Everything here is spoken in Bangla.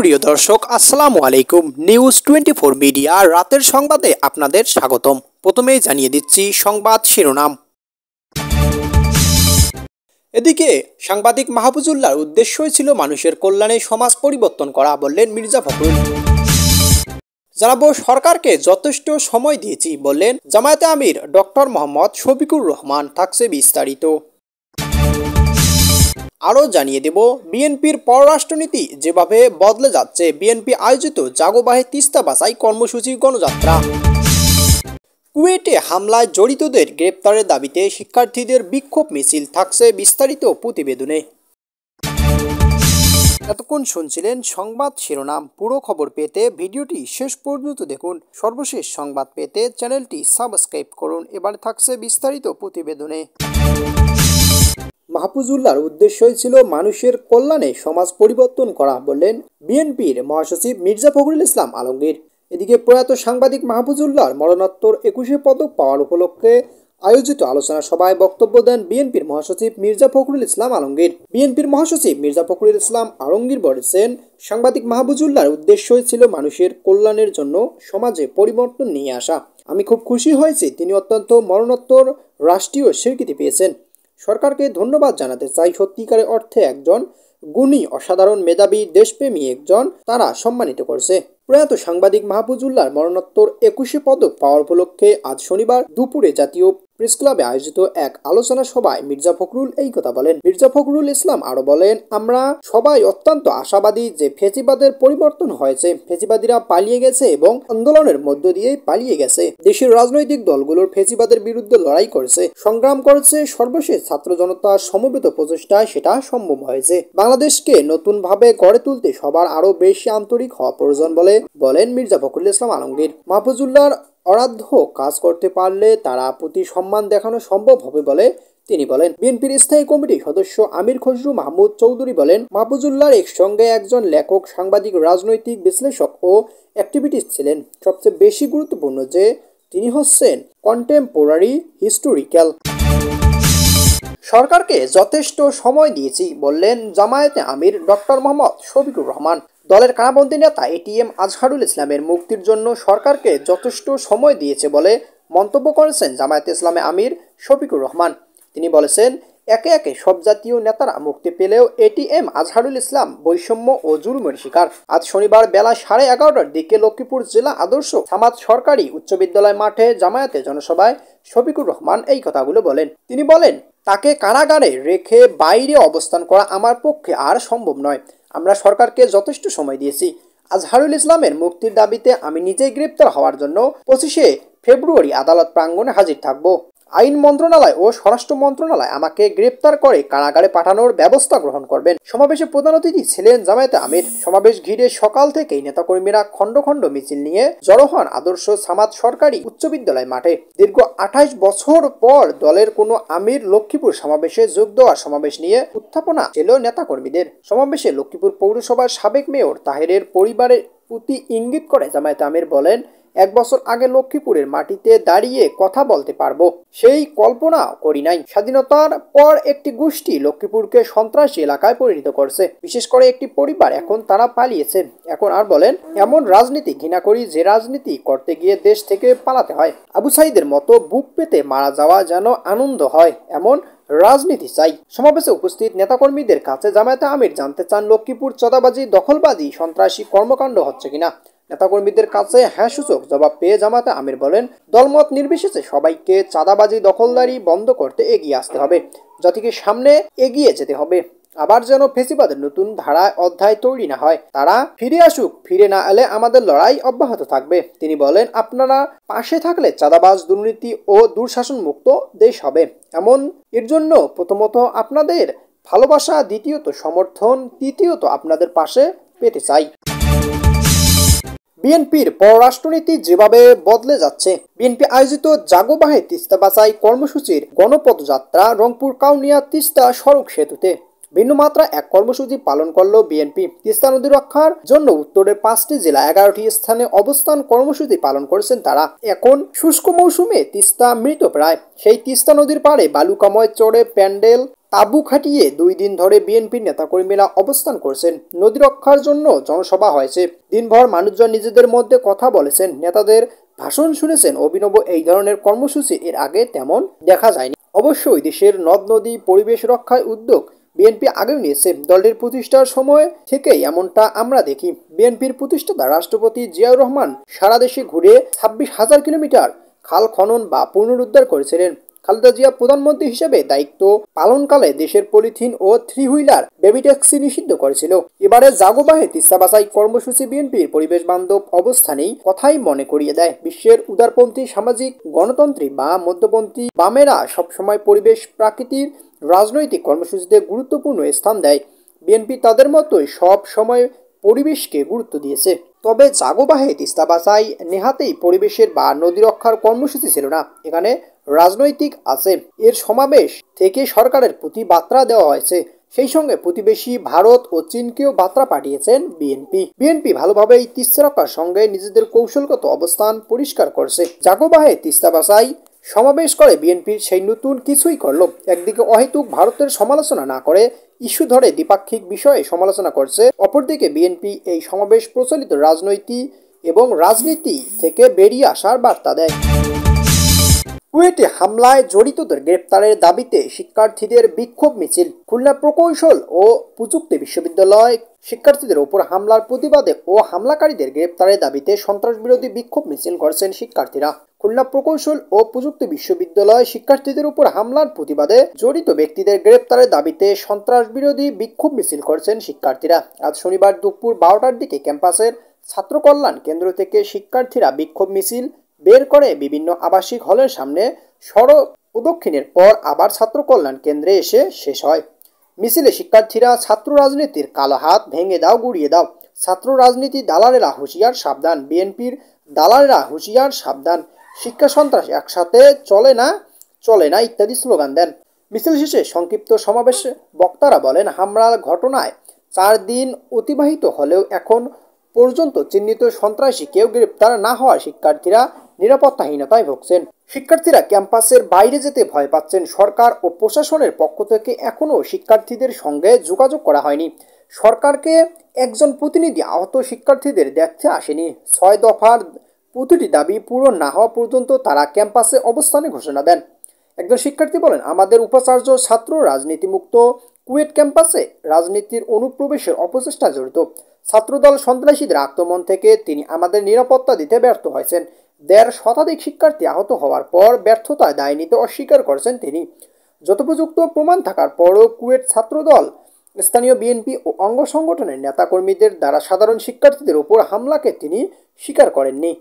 সুপ্রিয় দর্শক, আসসালামু আলাইকুম। নিউজ 24 মিডিয়া রাতের সংবাদে আপনাদের স্বাগতম। প্রথমেই জানিয়ে দিচ্ছি সংবাদ শিরোনাম। এদিকে সাংবাদিক মাহফুজুল্লাহর উদ্দেশ্যই ছিল মানুষের কল্যাণে সমাজ পরিবর্তন করা, বললেন মির্জা ফখরুল। জানাবো, সরকারকে যথেষ্ট সময় দিয়েছি, বললেন জামায়াতে আমির ডক্টর মোহাম্মদ শফিকুর রহমান। থাকছে বিস্তারিত। আরও জানিয়ে দেব, বিএনপির পররাষ্ট্রনীতি যেভাবে বদলে যাচ্ছে, বিএনপি আয়োজিত জাগোবাহে তিস্তা বাছাই কর্মসূচি গণযাত্রা। কুয়েটে হামলায় জড়িতদের গ্রেপ্তারের দাবিতে শিক্ষার্থীদের বিক্ষোভ মিছিল। থাকছে বিস্তারিত প্রতিবেদনে। এতক্ষণ শুনছিলেন সংবাদ শিরোনাম। পুরো খবর পেতে ভিডিওটি শেষ পর্যন্ত দেখুন। সর্বশেষ সংবাদ পেতে চ্যানেলটি সাবস্ক্রাইব করুন। এবার থাকছে বিস্তারিত প্রতিবেদনে। মাহফুজুল্লাহর উদ্দেশ্যই ছিল মানুষের কল্যাণে সমাজ পরিবর্তন করা, বললেন বিএনপির মহাসচিব মির্জা ফখরুল ইসলাম আলমগীর। এদিকে প্রয়াত সাংবাদিক মাহফুজুল্লাহর মরণোত্তর 21 পদক পাওয়ার উপলক্ষে আয়োজিত আলোচনা সভায় বক্তব্য দেন বিএনপির মহাসচিব মির্জা ফখরুল ইসলাম আলমগীর। বিএনপির মহাসচিব মির্জা ফখরুল ইসলাম আলমগীর বলেছেন, সাংবাদিক মাহফুজুল্লাহর উদ্দেশ্যই ছিল মানুষের কল্যাণের জন্য সমাজে পরিবর্তন নিয়ে আসা। আমি খুব খুশি হয়েছি তিনি অত্যন্ত মরণোত্তর রাষ্ট্রীয় স্বীকৃতি পেয়েছেন। সরকারকে ধন্যবাদ জানাতে চাই। সত্যিকারের অর্থে একজন গুণী, অসাধারণ, মেধাবী, দেশপ্রেমী একজন তারা সম্মানিত করছে। প্রয়াত সাংবাদিক মাহফুজুল্লাহর মরণোত্তর 21 পদক পাওয়ার উপলক্ষে আজ শনিবার দুপুরে জাতীয় প্রেস ক্লাবে আয়োজিত এক আলোচনা সভায় মির্জা ফখরুল এই কথা বলেন। মির্জা ফখরুল ইসলাম আরো বলেন, আমরা সবাই অত্যন্ত আশাবাদী যে ফেসিবাদের পরিবর্তন হয়েছে। ফেসিবাদীরা পালিয়ে গেছে এবং আন্দোলনের মধ্য দিয়ে পালিয়ে গেছে। দেশের রাজনৈতিক দলগুলোর ফেসিবাদের বিরুদ্ধে লড়াই করেছে, সংগ্রাম করেছে। সর্বশেষ ছাত্র জনতার সমবেত প্রচেষ্টায় সেটা সম্ভব হয়েছে। বাংলাদেশকে নতুনভাবে গড়ে তুলতে সবার আরো বেশি আন্তরিক হওয়া প্রয়োজন বলেন মির্জা ফখরুল ইসলাম আলমগীর। মাহফুজুল্লাহর অরাধ্য কাজ করতে পারলে তারা প্রতি সম্মান দেখানো সম্ভব হবে বলে তিনি বলেন। বিএনপির স্থায়ী কমিটির সদস্য আমির খসরু মাহমুদ চৌধুরী বলেন, মাহফুজুল্লাহর একসঙ্গে একজন লেখক, সাংবাদিক, রাজনৈতিক বিশ্লেষক ও অ্যাক্টিভিস্ট ছিলেন। সবচেয়ে বেশি গুরুত্বপূর্ণ যে তিনি হচ্ছেন কন্টেম্পোরারি হিস্টোরিক্যাল। সরকারকে যথেষ্ট সময় দিয়েছি, বললেন জামায়াতে আমির ডক্টর মোহাম্মদ শফিকুর রহমান। দলের কারাবন্দী নেতা এটিএম আজহারুল ইসলামের মুক্তির জন্য সরকারকে যথেষ্ট সময় দিয়েছে বলে মন্তব্য করেছেন জামায়াতে ইসলামে আমির শফিকুর রহমান। তিনি বলেছেন, একে একে সব জাতীয় নেতারা মুক্তি পেলেও এটিএম আজহারুল ইসলাম বৈষম্য ও জুলুমের শিকার। আজ শনিবার বেলা 11:30টার দিকে লক্ষ্মীপুর জেলা আদর্শ সামাদ সরকারি উচ্চ বিদ্যালয় মাঠে জামায়াতের জনসভায় শফিকুর রহমান এই কথাগুলো বলেন। তিনি বলেন, তাকে কারাগারে রেখে বাইরে অবস্থান করা আমার পক্ষে আর সম্ভব নয়। আমরা সরকারকে যথেষ্ট সময় দিয়েছি। আজহারুল ইসলামের মুক্তির দাবিতে আমি নিজেই গ্রেপ্তার হওয়ার জন্য 25 ফেব্রুয়ারি আদালত প্রাঙ্গণে হাজির থাকব। আইন মন্ত্রণালয় ও স্বরাষ্ট্র মন্ত্রণালয় আমাকে গ্রেপ্তার করে কারাগারে পাঠানোর ব্যবস্থা গ্রহণ করবেন। সমাবেশে প্রধান অতিথি ছিলেন জামায়াতে আমির। সমাবেশ ঘিরে সকাল থেকেই নেতাকর্মীরা খণ্ড খণ্ড মিছিল নিয়ে জড়ো হন আদর্শ সামাদ সরকারি উচ্চ বিদ্যালয় মাঠে। দীর্ঘ 28 বছর পর দলের কোনো আমির লক্ষ্মীপুর সমাবেশে যোগ দেওয়ার সমাবেশ নিয়ে উত্থাপনা ছিল নেতাকর্মীদের। সমাবেশে লক্ষ্মীপুর পৌরসভার সাবেক মেয়র তাহেরের পরিবারের প্রতি ইঙ্গিত করে জামায়াতে আমির বলেন, 1 বছর আগে লক্ষ্মীপুরের মাটিতে দাঁড়িয়ে কথা বলতে পারবো সেই কল্পনা করি নাই। স্বাধীনতার পর একটি গোষ্ঠী লক্ষ্মীপুরকে সন্ত্রাসী এলাকায় পরিণত করছে। বিশেষ করে একটি পরিবার, এখন তারা পালিয়েছে। এখন আর বলেন, এমন রাজনীতি ঘৃণা করি যে রাজনীতি করতে গিয়ে দেশ থেকে পালাতে হয়। আবু সাইদের মতো বুক পেতে মারা যাওয়া যেন আনন্দ হয়, এমন রাজনীতি চাই। সমাবেশে উপস্থিত নেতাকর্মীদের কাছে জামায়াতে আমির জানতে চান, লক্ষ্মীপুর চাঁদাবাজি, দখলবাজি, সন্ত্রাসী কর্মকাণ্ড হচ্ছে কিনা। নেতাকর্মীদের কাছে হ্যাঁ সূচক জবাব পেয়ে জামায়াতে আমির বলেন, দলমত নির্বিশেষে সবাইকে চাঁদাবাজি, দখলদারি বন্ধ করতে এগিয়ে আসতে হবে। জাতিকে সামনে এগিয়ে যেতে হবে। আবার যেন ফেসিবাদের নতুন ধারায় অধ্যায় তৈরি না হয়। তারা ফিরে আসুক, ফিরে না এলে আমাদের লড়াই অব্যাহত থাকবে। তিনি বলেন, আপনারা পাশে থাকলে চাঁদাবাজ, দুর্নীতি ও দুঃশাসন মুক্ত দেশ হবে। এমন এর জন্য প্রথমত আপনাদের ভালোবাসা, দ্বিতীয়ত সমর্থন, তৃতীয়ত আপনাদের পাশে পেতে চাই। বিএনপির পররাষ্ট্রনীতি যেভাবে বদলে যাচ্ছে, বিএনপি আয়োজিত জাগোবাহে তিস্তা বাছাই কর্মসূচির গণপদযাত্রা রংপুর কাউনিয়া তিস্তা সড়ক সেতুতে ভিন্ন মাত্রা এক কর্মসূচি পালন করল বিএনপি। তিস্তা নদী রক্ষার জন্য উত্তরের 5টি জেলা 11টি স্থানে অবস্থান কর্মসূচি পালন করেছেন তারা। এখন শুষ্ক মৌসুমে তিস্তা মৃত প্রায়। সেই তিস্তা নদীর পাড়ে বালুকাময় চরে প্যান্ডেল তাঁবু খাটিয়ে 2 দিন ধরে বিএনপির নেতাকর্মীরা অবস্থান করছেন। নদী রক্ষার জন্য জনসভা হয়েছে। দিনভর মানুষজন নিজেদের মধ্যে কথা বলেছেন, নেতাদের ভাষণ শুনেছেন। অভিনব এই ধরনের কর্মসূচি এর আগে তেমন দেখা যায়নি। অবশ্যই দেশের নদ নদী পরিবেশ রক্ষায় উদ্যোগ বিএনপি আগেও নিয়েছে। দলটির প্রতিষ্ঠার সময় থেকেই এমনটা আমরা দেখি। বিএনপির প্রতিষ্ঠাতা রাষ্ট্রপতি জিয়াউর রহমান সারা দেশে ঘুরে 26,000 কিলোমিটার খাল খনন বা পুনরুদ্ধার করেছিলেন। খালেদা জিয়া প্রধানমন্ত্রী হিসেবে দায়িত্ব পালনকালে দেশের পলিথিন ও 3 হুইলার বেবি ট্যাক্সি নিষিদ্ধ করেছিল। এবারে জাগোবাহে তিস্তা বাছাই কর্মসূচি বিএনপির পরিবেশ বান্ধব অবস্থানেই কথাই মনে করিয়ে দেয়। বিশ্বের উদারপন্থী সামাজিক গণতন্ত্রী বা মধ্যপন্থী বামেরা সবসময় পরিবেশ প্রাকৃতির রাজনৈতিক কর্মসূচিতে গুরুত্বপূর্ণ স্থান দেয়। বিএনপি তাদের মতোই সব সময় পরিবেশকে গুরুত্ব দিয়েছে। তবে জাগোবাহে তিস্তা বাছাই নেহাতেই পরিবেশের বা নদী রক্ষার কর্মসূচি ছিল না, এখানে রাজনৈতিক আছে। এর সমাবেশ থেকে সরকারের প্রতি বার্তা দেওয়া হয়েছে। সেই সঙ্গে প্রতিবেশী ভারত ও চীনকেও বার্তা পাঠিয়েছেন বিএনপি ভালোভাবেই তিস্তা রক্ষার সঙ্গে নিজেদের কৌশলগত অবস্থান পরিষ্কার করছে। জাগোবাহে তিস্তা বাছাই সমাবেশ করে বিএনপির সেই নতুন কিছুই করলো। একদিকে অহেতুক ভারতের সমালোচনা না করে ইস্যু ধরে দ্বিপাক্ষিক বিষয়ে সমালোচনা করছে, অপরদিকে বিএনপি এই সমাবেশ প্রচলিত রাজনীতি থেকে বেরিয়ে আসার বার্তা দেয়। কুয়েটে হামলায় জড়িতদের গ্রেপ্তারের দাবিতে শিক্ষার্থীদের বিক্ষোভ মিছিল। খুলনা প্রকৌশল ও প্রযুক্তি বিশ্ববিদ্যালয় শিক্ষার্থীদের উপর হামলার প্রতিবাদে ও হামলাকারীদের গ্রেপ্তারের দাবিতে সন্ত্রাসবিরোধী বিক্ষোভ মিছিল করছেন শিক্ষার্থীরা। খুলনা প্রকৌশল ও প্রযুক্তি বিশ্ববিদ্যালয় শিক্ষার্থীদের উপর হামলার প্রতিবাদে জড়িত ব্যক্তিদের গ্রেপ্তারের দাবিতে সন্ত্রাসবিরোধী বিক্ষোভ মিছিল করছেন শিক্ষার্থীরা। আজ শনিবার দুপুর 12টার দিকে ক্যাম্পাসের ছাত্র কল্যাণ কেন্দ্র থেকে শিক্ষার্থীরা বিক্ষোভ মিছিল বের করে বিভিন্ন আবাসিক হলের সামনে সড়ক প্রদক্ষিণের পর আবার ছাত্র কল্যাণ কেন্দ্রে এসে শেষ হয়। মিছিলে শিক্ষার্থীরা ছাত্র রাজনীতির কালো হাত ভেঙে দাও, গুড়িয়ে দাও, ছাত্র রাজনীতি দালালেরা হুঁশিয়ার সাবধান, বিএনপির দালালেরা হুঁশিয়ার সাবধান, শিক্ষা সন্ত্রাস একসাথে চলে না ইত্যাদি স্লোগান দেন। মিছিল শেষে সংক্ষিপ্ত সমাবেশে বক্তারা বলেন, হামলার ঘটনায় 4 দিন অতিবাহিত হলেও এখন পর্যন্ত চিহ্নিত সন্ত্রাসী কেউ গ্রেপ্তার না হওয়ার শিক্ষার্থীরা নিরাপত্তাহীনতায় ভুগছেন। শিক্ষার্থীরা ক্যাম্পাসের বাইরে যেতে ভয় পাচ্ছেন। সরকার ও প্রশাসনের পক্ষ থেকে এখনও শিক্ষার্থীদের সঙ্গে যোগাযোগ করা হয়নি। সরকারকে একজন প্রতিনিধি আহত শিক্ষার্থীদের দেখতে আসেনি। 6 দফার প্রতিটি দাবি পূরণ না হওয়া পর্যন্ত তারা ক্যাম্পাসে অবস্থানে ঘোষণা দেন। একজন শিক্ষার্থী বলেন, আমাদের উপাচার্য ছাত্র রাজনীতিমুক্ত কুয়েট ক্যাম্পাসে রাজনীতির অনুপ্রবেশের অপচেষ্টা জড়িত। ছাত্রদল সন্ত্রাসীদের আক্রমণ থেকে তিনি আমাদের নিরাপত্তা দিতে ব্যর্থ হয়েছেন। 1.5 শতাধিক শিক্ষার্থী আহত হওয়ার পর ব্যর্থতায় দায় নিতে অস্বীকার করেছেন তিনি। যথোপযুক্ত প্রমাণ থাকার পরও কুয়েট ছাত্রদল, স্থানীয় বিএনপি ও অঙ্গ সংগঠনের নেতাকর্মীদের দ্বারা সাধারণ শিক্ষার্থীদের উপর হামলাকে তিনি স্বীকার করেননি।